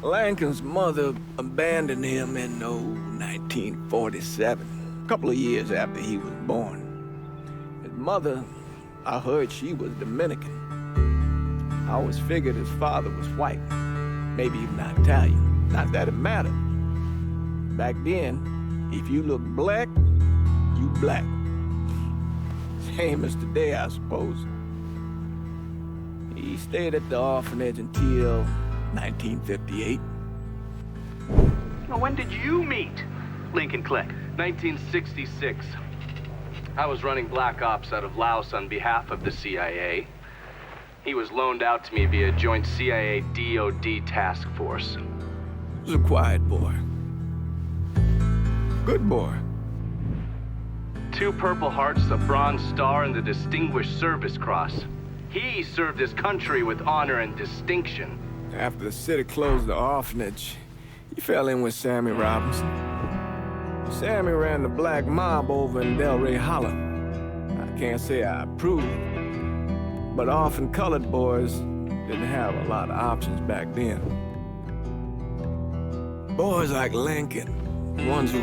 Lincoln's mother abandoned him in 1947, a couple of years after he was born. His mother, I heard she was Dominican. I always figured his father was white, maybe even Italian. Not that it mattered. Back then, if you look black, you black. Same as today, I suppose. He stayed at the orphanage until 1958. Now, when did you meet Lincoln Click? 1966. I was running black ops out of Laos on behalf of the CIA. He was loaned out to me via joint CIA-DOD task force. He was a quiet boy. Good boy. 2 Purple Hearts, a Bronze Star, and the Distinguished Service Cross. He served his country with honor and distinction. After the city closed the orphanage, he fell in with Sammy Robinson. Sammy ran the black mob over in Delray Hollow. I can't say I approved, but orphan colored boys didn't have a lot of options back then. Boys like Lincoln, ones who've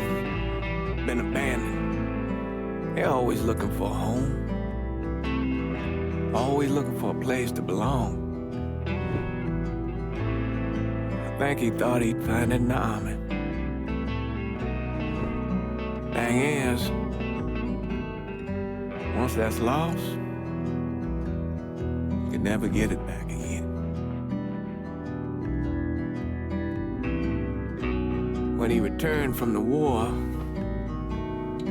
been abandoned, they're always looking for a home. Always looking for a place to belong. I think he thought he'd find it in the army. Thing is, once that's lost, you can never get it back again. When he returned from the war,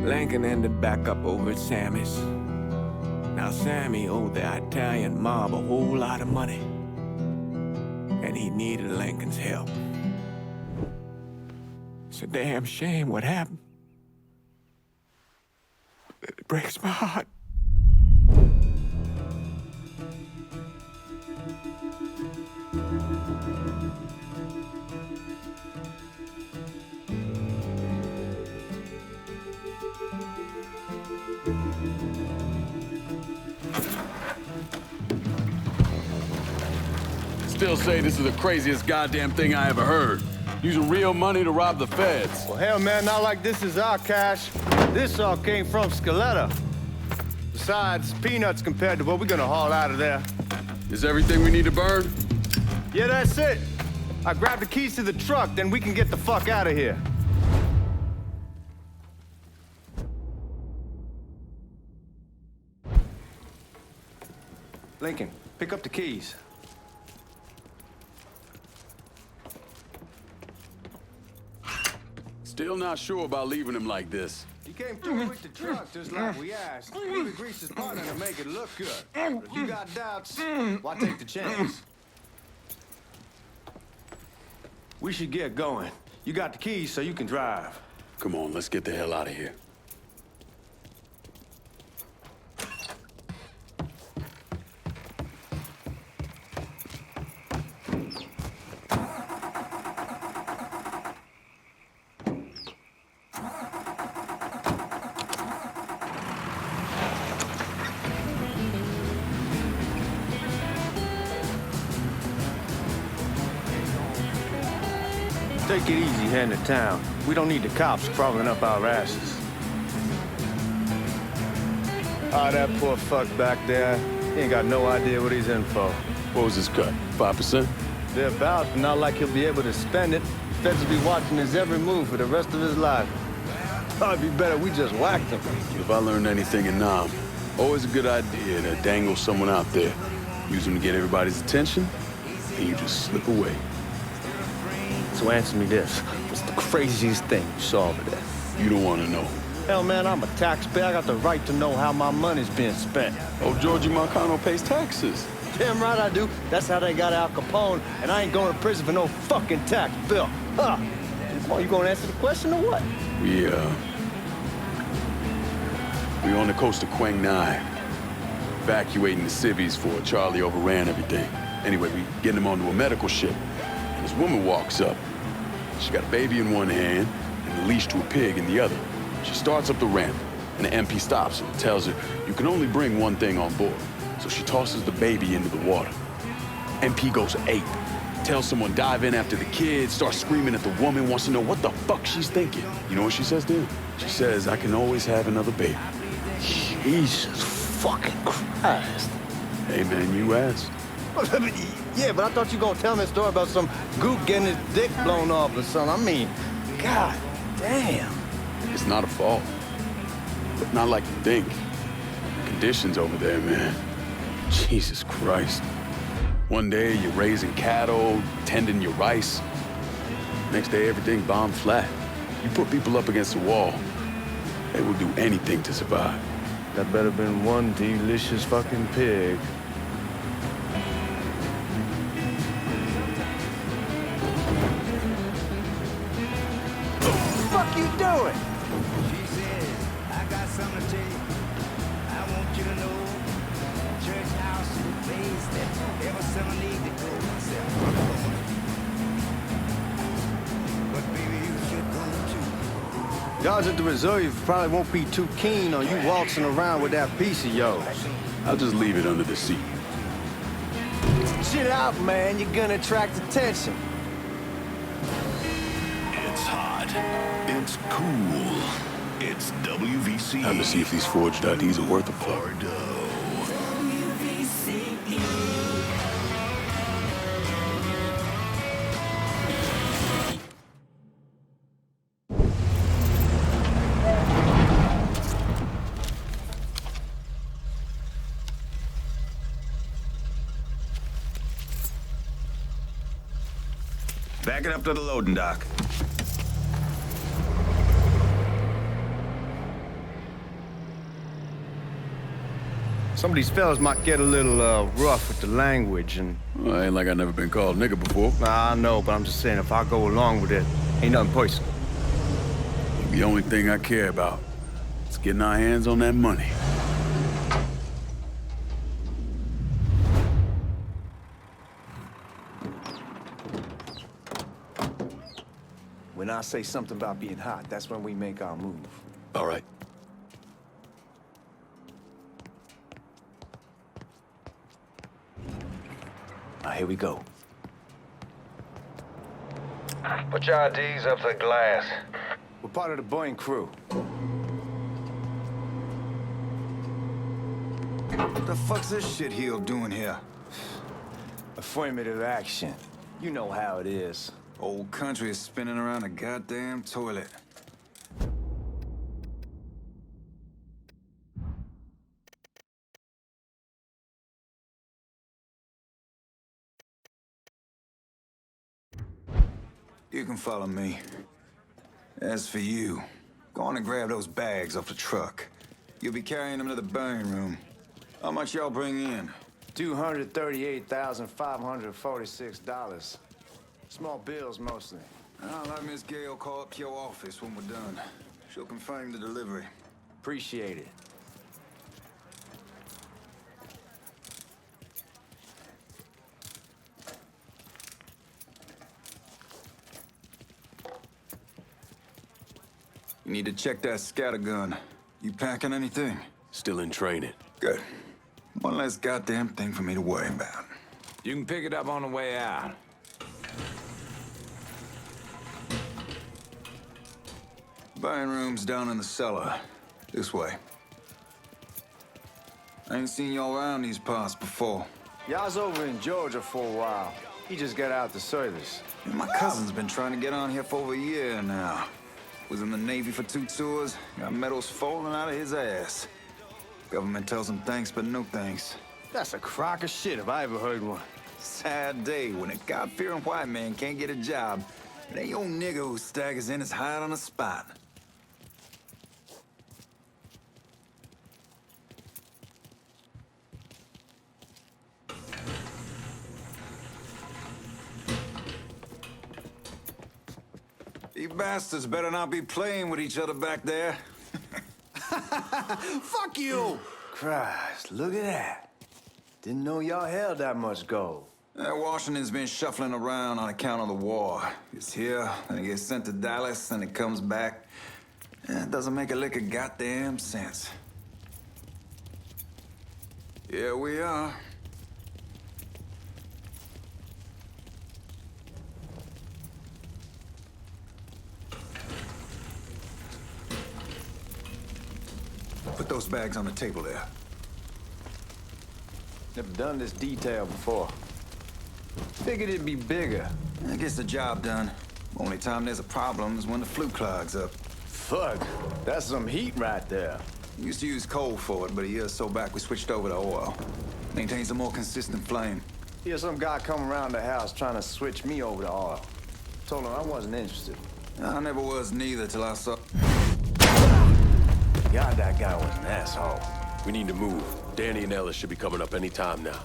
Lincoln ended back up over at Sammy's. Now, Sammy owed the Italian mob a whole lot of money, and he needed Lincoln's help. It's a damn shame what happened. It breaks my heart. Still say this is the craziest goddamn thing I ever heard. Using real money to rob the feds. Well, hell, man, not like this is our cash. This all came from Scaletta. Besides, peanuts compared to what we're gonna haul out of there. Is everything we need to burn? Yeah, that's it. I grabbed the keys to the truck, then we can get the fuck out of here. Lincoln, pick up the keys. Still not sure about leaving him like this. He came through with the truck just like we asked. He would grease his partner to make it look good. But if you got doubts, why take the chance? We should get going. You got the keys so you can drive. Come on, let's get the hell out of here. Take it easy heading to town. We don't need the cops crawling up our asses. Ah, that poor fuck back there. He ain't got no idea what he's in for. What was his cut? 5%? Thereabouts, but not like he'll be able to spend it. Feds will be watching his every move for the rest of his life. Probably be better we just whacked him. If I learned anything in Nam, always a good idea to dangle someone out there. Use them to get everybody's attention, and you just slip away. So answer me this. What's the craziest thing you saw over there? You don't want to know. Hell, man, I'm a taxpayer. I got the right to know how my money's being spent. Oh, Georgie Marcano pays taxes. Damn right I do. That's how they got Al Capone, and I ain't going to prison for no fucking tax bill. Huh. Come on, you gonna answer the question or what? We on the coast of Quang Nai, evacuating the civvies for Charlie overran everything. Anyway, we getting him onto a medical ship. And this woman walks up. She got a baby in one hand and a leash to a pig in the other. She starts up the ramp, and the MP stops her and tells her, you can only bring one thing on board. So she tosses the baby into the water. MP goes ape. Tell someone dive in after the kids, start screaming at the woman, wants to know what the fuck she's thinking. You know what she says then? She says, I can always have another baby. Jesus fucking Christ. Hey man, you asked. Yeah, but I thought you gonna tell me a story about some gook getting his dick blown off or something. I mean, god damn. It's not a fault. But not like you think. Conditions over there, man. Jesus Christ. One day you're raising cattle, tending your rice. Next day everything bombed flat. You put people up against the wall, they will do anything to survive. That better been one delicious fucking pig. What the fuck you doing? She said, I got something to tell you. I want you to know. Church house is the place that every summer need to go. But baby, you should go too. Y'all at the reserve probably won't be too keen on you waltzing around with that piece of yours. I'll just leave it under the seat. Chill out, man. You're gonna attract attention. It's hot. It's cool. It's WVC. Time to see if these forged IDs are worth a fuck. Bordeaux. Back it up to the loading dock. Some of these fellas might get a little rough with the language, and Well, ain't like I never been called nigga before. I know, but I'm just saying if I go along with it, ain't nothing personal. The only thing I care about is getting our hands on that money. When I say something about being hot, that's when we make our move. All right. Now, here we go. Put your IDs up to the glass. We're part of the Boeing crew. What the fuck's this shitheel doing here? Affirmative action. You know how it is. Old country is spinning around a goddamn toilet. You can follow me. As for you, go on and grab those bags off the truck. You'll be carrying them to the burning room. How much y'all bring in? $238,546. Small bills, mostly. I'll let Miss Gale call up to your office when we're done. She'll confirm the delivery. Appreciate it. You need to check that scattergun. You packing anything? Still in training. Good. One less goddamn thing for me to worry about. You can pick it up on the way out. Buying rooms down in the cellar. This way. I ain't seen y'all around these parts before. Y'all's over in Georgia for a while. He just got out the service. My cousin's been trying to get on here for over a year now. Was in the Navy for 2 tours, got medals falling out of his ass. Government tells him thanks, but no thanks. That's a crock of shit if I ever heard one. Sad day when a God-fearing white man can't get a job. It ain't your nigga who staggers in his hide on the spot. You bastards better not be playing with each other back there. Fuck you! Christ, look at that. Didn't know y'all held that much gold. Washington's been shuffling around on account of the war. It's here, then it gets sent to Dallas, then it comes back. It doesn't make a lick of goddamn sense. Here we are. Put those bags on the table there. Never done this detail before. Figured it'd be bigger. That gets the job done. Only time there's a problem is when the flue clogs up. Fuck, that's some heat right there. We used to use coal for it, but a year or so back we switched over to oil. Maintains a more consistent flame. Here's some guy come around the house trying to switch me over to oil. Told him I wasn't interested. I never was neither till I saw... God, that guy was an asshole. We need to move. Danny and Ellis should be coming up any time now.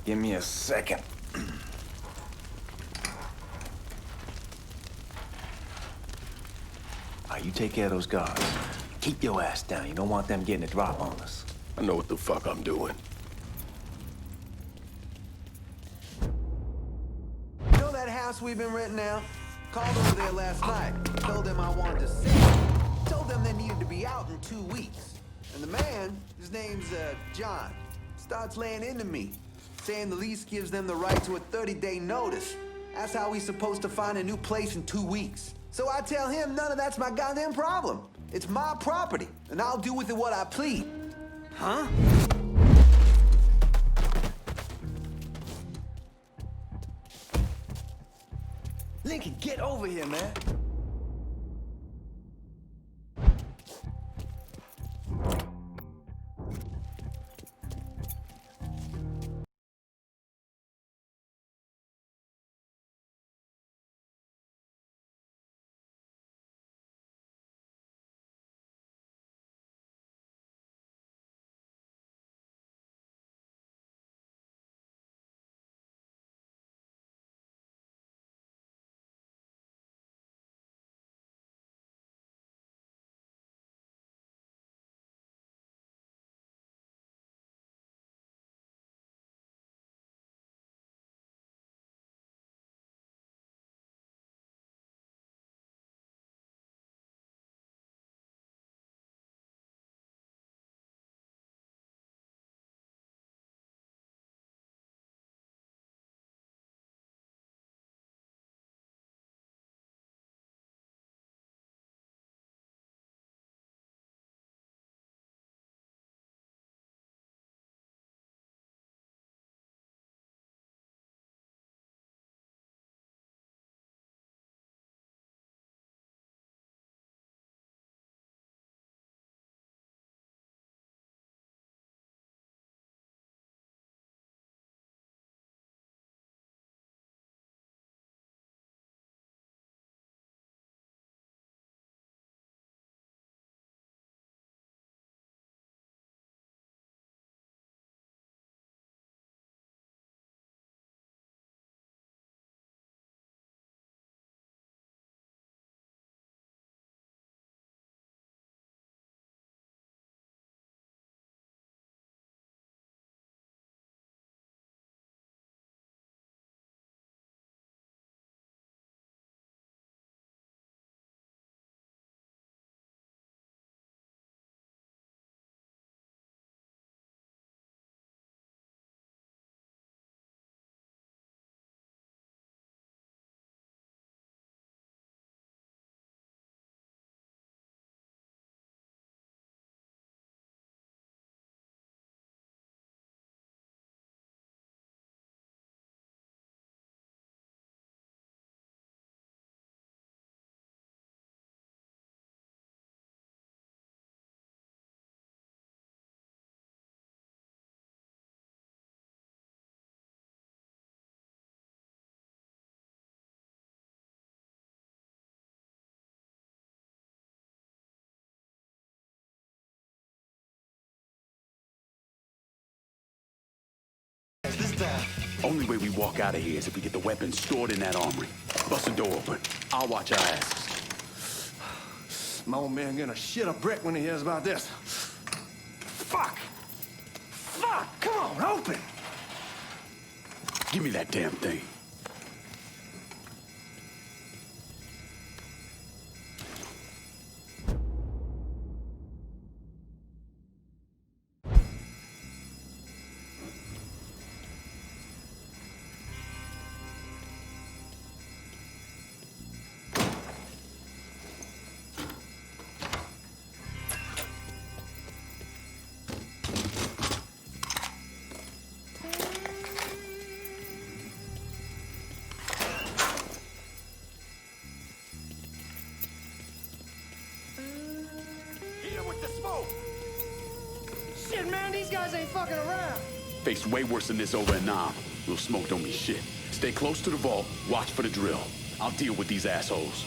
Give me a second. You take care of those guards. Keep your ass down. You don't want them getting a drop on us. I know what the fuck I'm doing. You know that house we've been renting out? Called over there last night. Told them I wanted to see it. Told them they needed to be out in 2 weeks. And the man, his name's John, starts laying into me, saying the lease gives them the right to a 30-day notice. That's how he's supposed to find a new place in 2 weeks. So I tell him none of that's my goddamn problem. It's my property, and I'll do with it what I please. Huh? Lincoln, get over here, man. Only way we walk out of here is if we get the weapons stored in that armory. Bust the door open. I'll watch our asses. My old man gonna shit a brick when he hears about this. Fuck! Fuck! Come on, open! Give me that damn thing. These guys ain't fucking around. Faced way worse than this over in Nam. Little smoke don't mean shit. Stay close to the vault, watch for the drill. I'll deal with these assholes.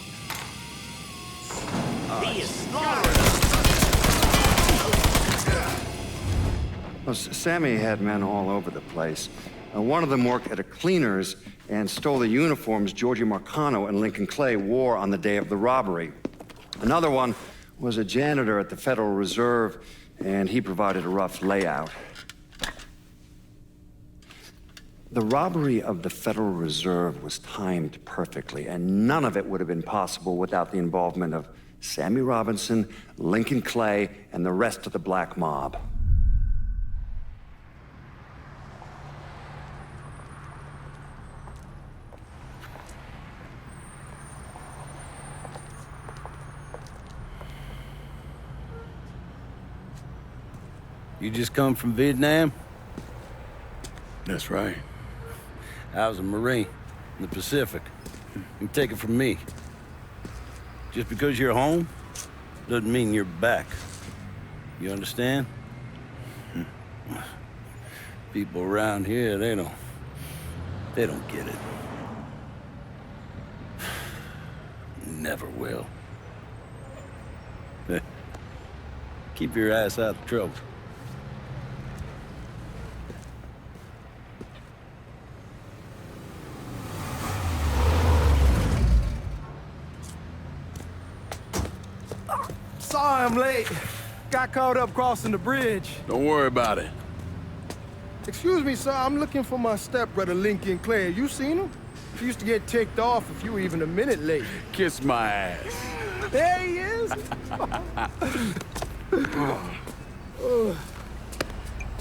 He is slaughtering us. Well, Sammy had men all over the place. One of them worked at a cleaner's and stole the uniforms Georgie Marcano and Lincoln Clay wore on the day of the robbery. Another one was a janitor at the Federal Reserve, and he provided a rough layout. The robbery of the Federal Reserve was timed perfectly, and none of it would have been possible without the involvement of Sammy Robinson, Lincoln Clay, and the rest of the black mob. You just come from Vietnam? That's right. I was a Marine in the Pacific. You take it from me. Just because you're home doesn't mean you're back. You understand? People around here, they don't get it. Never will. Keep your ass out of trouble. Sorry I'm late. Got caught up crossing the bridge. Don't worry about it. Excuse me, sir. I'm looking for my stepbrother, Lincoln Clay. You seen him? He used to get ticked off if you were even a minute late. Kiss my ass. There he is.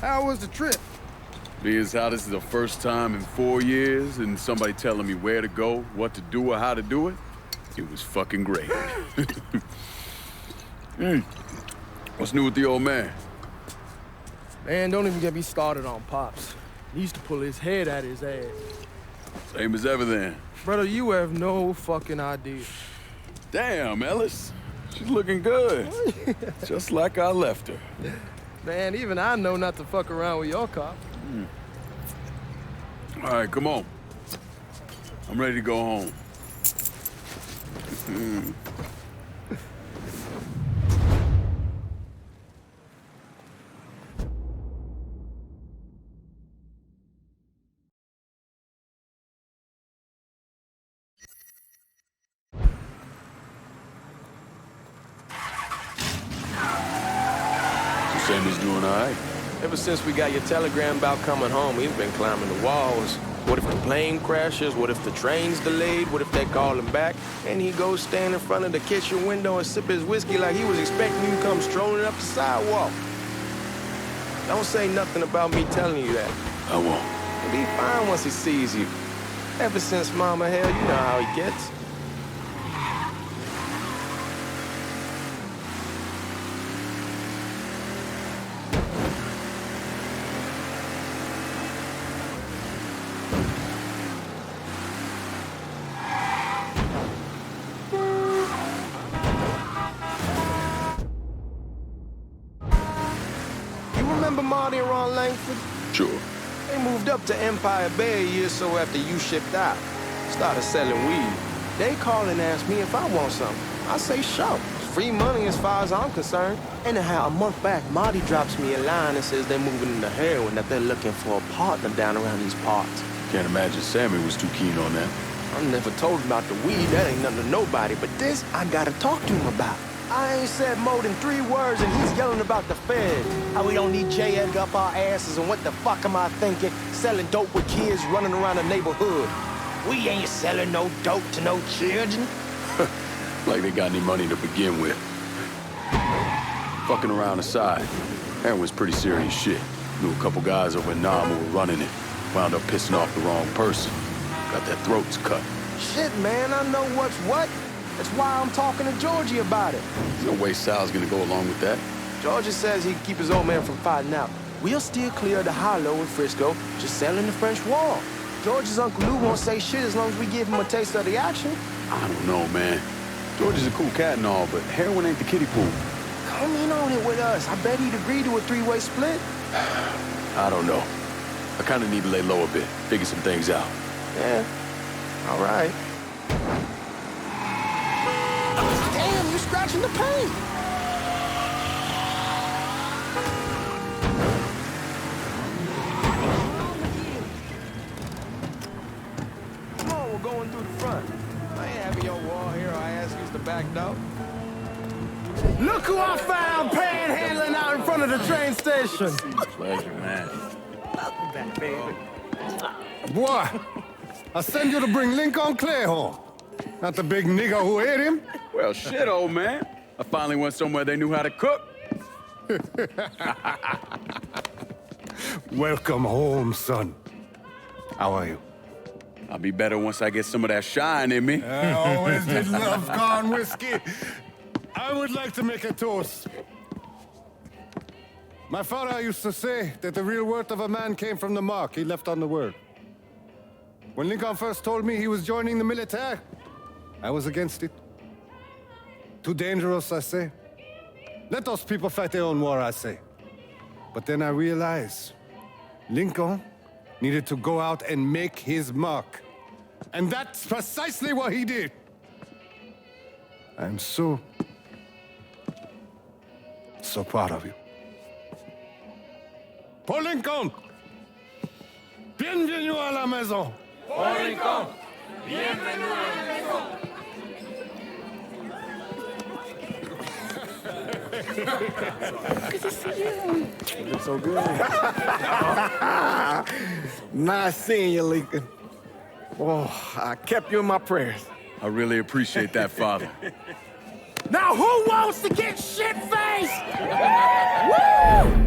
How was the trip? Being as how this is the first time in 4 years and somebody telling me where to go, what to do, or how to do it, it was fucking great. What's new with the old man? Man, don't even get me started on Pops. He used to pull his head out his ass. Same as ever then. Brother, you have no fucking idea. Damn, Ellis. She's looking good. Just like I left her. Man, even I know not to fuck around with your cop. All right, come on. I'm ready to go home. Sammy's doing all right. Ever since we got your telegram about coming home, he's been climbing the walls. What if the plane crashes? What if the train's delayed? What if they call him back? And he goes stand in front of the kitchen window and sip his whiskey like he was expecting you to come strolling up the sidewalk. Don't say nothing about me telling you that. I won't. He'll be fine once he sees you. Ever since Mama, hell, you know how he gets. Marty and Ron Langford? Sure. They moved up to Empire Bay a year or so after you shipped out. Started selling weed. They call and ask me if I want something. I say sure. It's free money as far as I'm concerned. Anyhow, a month back, Marty drops me a line and says they're moving into heroin, that they're looking for a partner down around these parts. Can't imagine Sammy was too keen on that. I never told him about the weed. That ain't nothing to nobody. But this, I gotta talk to him about. I ain't said more than 3 words and he's yelling about the Fed. How we don't need J. Edgar up our asses and what the fuck am I thinking? Selling dope with kids running around the neighborhood. We ain't selling no dope to no children. Like they got any money to begin with. Fucking around aside, heroin's pretty serious shit. Knew a couple guys over in Nam who were running it. Wound up pissing off the wrong person. Got their throats cut. Shit, man, I know what's what. That's why I'm talking to Georgie about it. There's no way Sal's gonna go along with that. Georgie says he can keep his old man from fighting out. We'll still clear the hollow in Frisco, just selling the French Wall. George's Uncle Lou won't say shit as long as we give him a taste of the action. I don't know, man. George is a cool cat and all, but heroin ain't the kiddie pool. Come in on it with us. I bet he'd agree to a three-way split. I don't know. I kind of need to lay low a bit, figure some things out. Yeah, all right. Damn, you're scratching the paint. Come on, we're going through the front. I ain't having your wall here, I ask you the back door. Look who I found panhandling out in front of the train station. Pleasure, man. Welcome back, baby. Boy, I send you to bring Lincoln Clay home. Not the big nigger who ate him. Well, shit, old man. I finally went somewhere they knew how to cook. Welcome home, son. How are you? I'll be better once I get some of that shine in me. I always did love corn whiskey. I would like to make a toast. My father used to say that the real worth of a man came from the mark he left on the world. When Lincoln first told me he was joining the military, I was against it. Too dangerous, I say. Let those people fight their own war, I say. But then I realized Lincoln needed to go out and make his mark. And that's precisely what he did. I'm so proud of you. Paul Lincoln, bienvenue à la maison. Paul Lincoln, bienvenue à la maison. Good to see you. You look so good. Nice seeing you, Lincoln. Oh, I kept you in my prayers. I really appreciate that, Father. Now who wants to get shit-faced? Woo!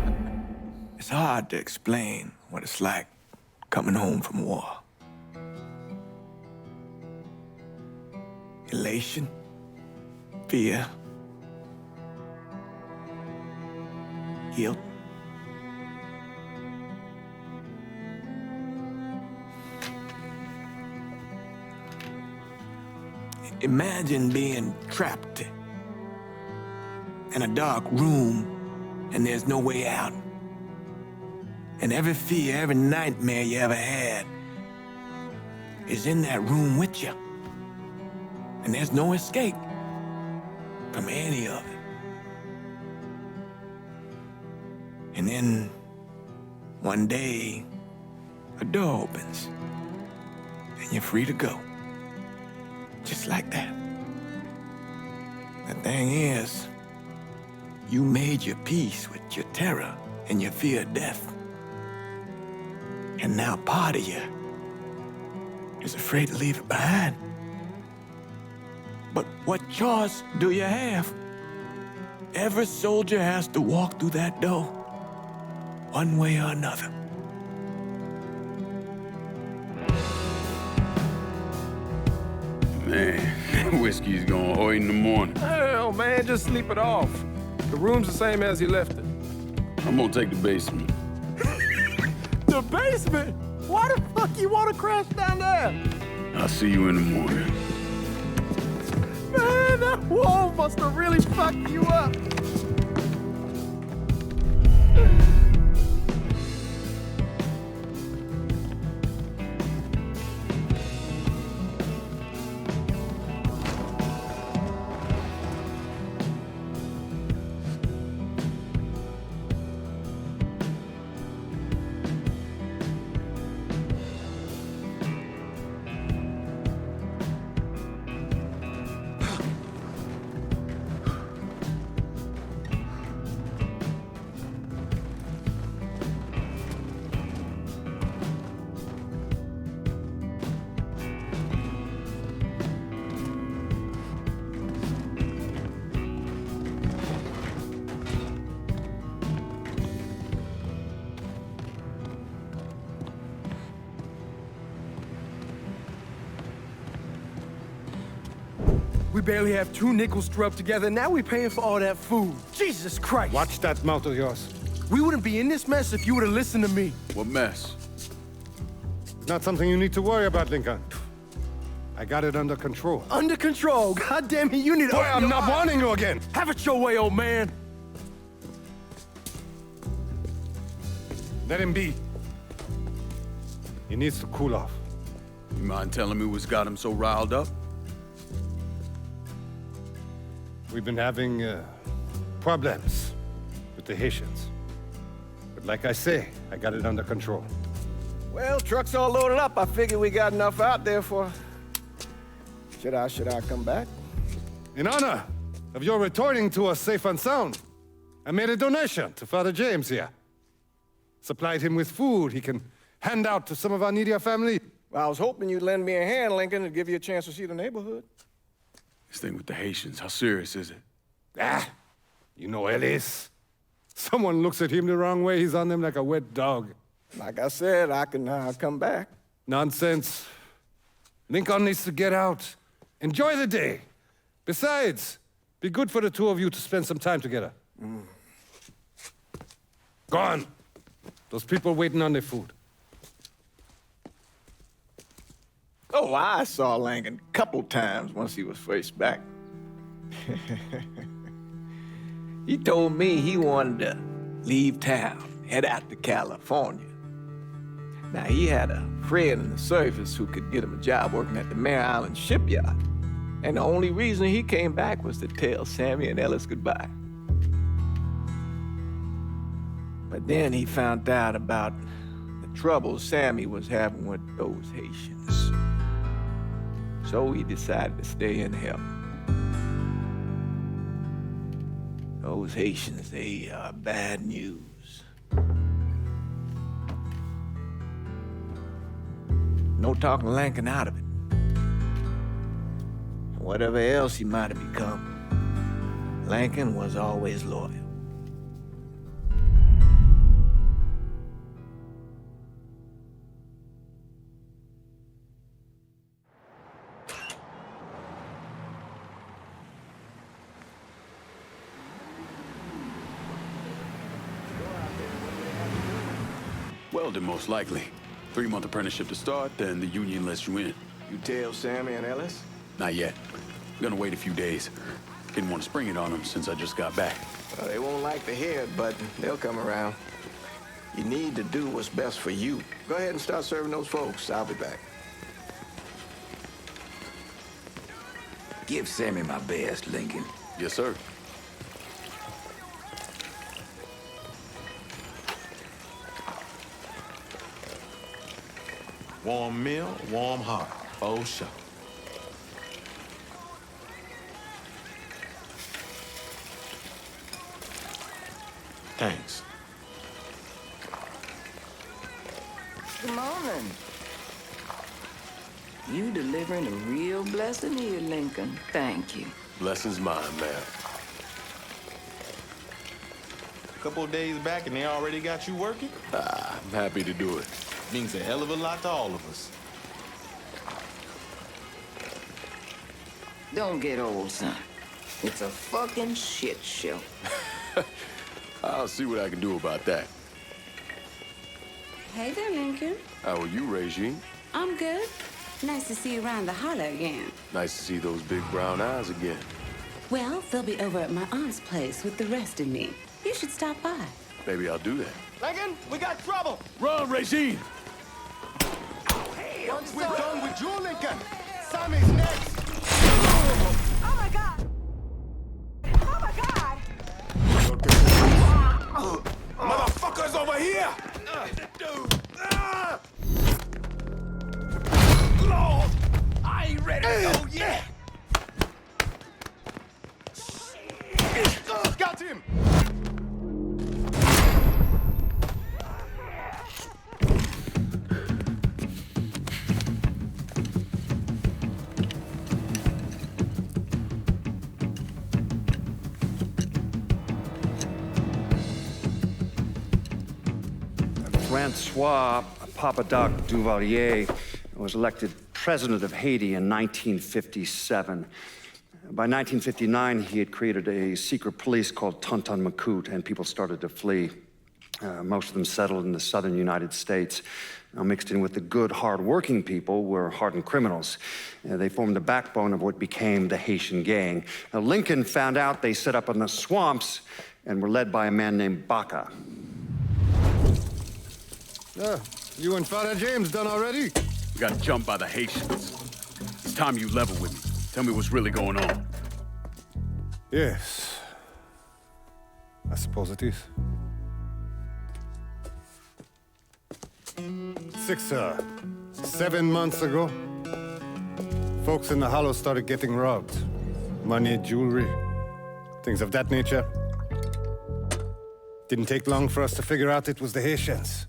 It's hard to explain what it's like coming home from war. Elation, fear, guilt. Imagine being trapped in a dark room and there's no way out. And every fear, every nightmare you ever had is in that room with you. And there's no escape from any of it. And then one day, a door opens and you're free to go. Just like that. The thing is, you made your peace with your terror and your fear of death. And now part of you is afraid to leave it behind. But what choice do you have? Every soldier has to walk through that door, one way or another. Man, whiskey's going hoy in the morning. Hell, man, just sleep it off. The room's the same as you left it. I'm gonna take the basement. The basement? Why the fuck you want to crash down there? I'll see you in the morning. Man, that wall must have really fucked you up. We barely have 2 nickels to rub together, and now we're paying for all that food. Jesus Christ! Watch that mouth of yours. We wouldn't be in this mess if you would have listened to me. What mess? Not something you need to worry about, Lincoln. I got it under control. Under control? God damn it, you need to... Boy, I'm not warning you again. Have it your way, old man. Let him be. He needs to cool off. You mind telling me what's got him so riled up? We've been having problems with the Haitians. But like I say, I got it under control. Well, truck's all loaded up. I figure we got enough out there for... Should I come back? In honor of your returning to us safe and sound, I made a donation to Father James here. Supplied him with food he can hand out to some of our needier family. Well, I was hoping you'd lend me a hand, Lincoln, and give you a chance to see the neighborhood. This thing with the Haitians, how serious is it? You know Ellis. Someone looks at him the wrong way, he's on them like a wet dog. Like I said, I can come back. Nonsense. Lincoln needs to get out. Enjoy the day. Besides, be good for the two of you to spend some time together. Go on. Those people waiting on their food. Oh, I saw Lincoln a couple times once he was first back. He told me he wanted to leave town, head out to California. Now, he had a friend in the service who could get him a job working at the Mare Island shipyard. And the only reason he came back was to tell Sammy and Ellis goodbye. But then he found out about the trouble Sammy was having with those Haitians. So he decided to stay and help. Those Haitians, they are bad news. No talking Lincoln out of it. Whatever else he might have become, Lincoln was always loyal. Welding, most likely. 3-month apprenticeship to start, then the union lets you in. You tell Sammy and Ellis? Not yet. I'm gonna wait a few days. Didn't want to spring it on them since I just got back. Well, they won't like to hear it, but they'll come around. You need to do what's best for you. Go ahead and start serving those folks. I'll be back. Give Sammy my best, Lincoln. Yes, sir. Warm meal, warm heart. Oh, sure. Thanks. Good morning. You delivering a real blessing here, Lincoln. Thank you. Blessing's mine, ma'am. A couple of days back and they already got you working? I'm happy to do it. Means a hell of a lot to all of us. Don't get old, son. It's a fucking shit show. I'll see what I can do about that. Hey there, Lincoln. How are you, Regine? I'm good. Nice to see you around the holler again. Nice to see those big brown eyes again. Well, they'll be over at my aunt's place with the rest of me. You should stop by. Maybe I'll do that. Lincoln, we got trouble. Run, Regine! Once we're done with you, Lincoln, Sammy's next. Oh my God! Oh my God! Motherfuckers over here! Lord, I ain't ready to go yet. Got him! Francois Papadoc Duvalier was elected president of Haiti in 1957. By 1959, he had created a secret police called Tonton Macoute, and people started to flee. Most of them settled in the southern United States. Now, mixed in with the good, hard-working people were hardened criminals. They formed the backbone of what became the Haitian gang. Now, Lincoln found out they set up in the swamps and were led by a man named Baca. You and Father James done already? We got jumped by the Haitians. It's time you level with me. Tell me what's really going on. Yes. I suppose it is. 7 months ago, folks in the Hollow started getting robbed. Money, jewelry, things of that nature. Didn't take long for us to figure out it was the Haitians.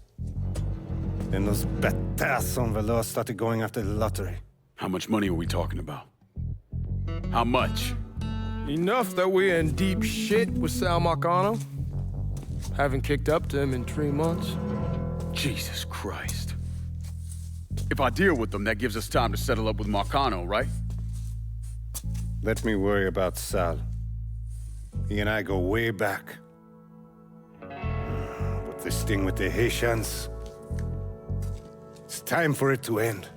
Then those bâtards on velours started going after the lottery. How much money are we talking about? How much? Enough that we're in deep shit with Sal Marcano. Haven't kicked up to him in 3 months. Jesus Christ. If I deal with them, that gives us time to settle up with Marcano, right? Let me worry about Sal. He and I go way back. But this thing with the Haitians, it's time for it to end.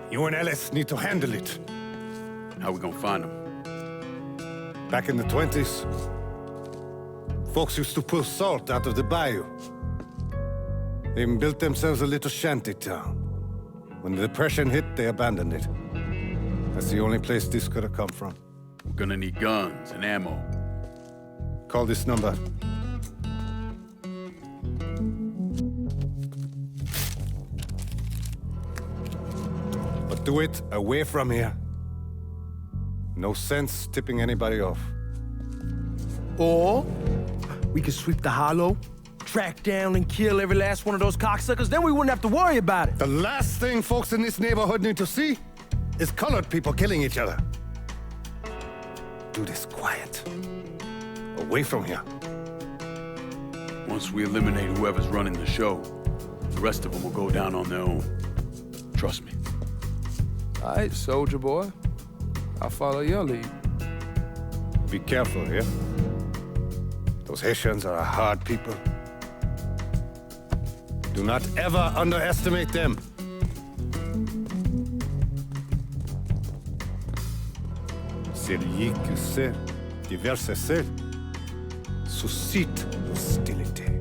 You and Ellis need to handle it. How we gonna find them? Back in the 20s, folks used to pull salt out of the bayou. They even built themselves a little shanty town. When the Depression hit, they abandoned it. That's the only place this could have come from. We're gonna need guns and ammo. Call this number. But do it away from here. No sense tipping anybody off. Or we could sweep the Hollow, track down and kill every last one of those cocksuckers, then we wouldn't have to worry about it. The last thing folks in this neighborhood need to see is colored people killing each other. Do this quiet. Away from here. Once we eliminate whoever's running the show, the rest of them will go down on their own. Trust me. All right, soldier boy. I'll follow your lead. Be careful here. Those Haitians are a hard people. Do not ever underestimate them. Celui qui sait diverser suscite l'hostilité.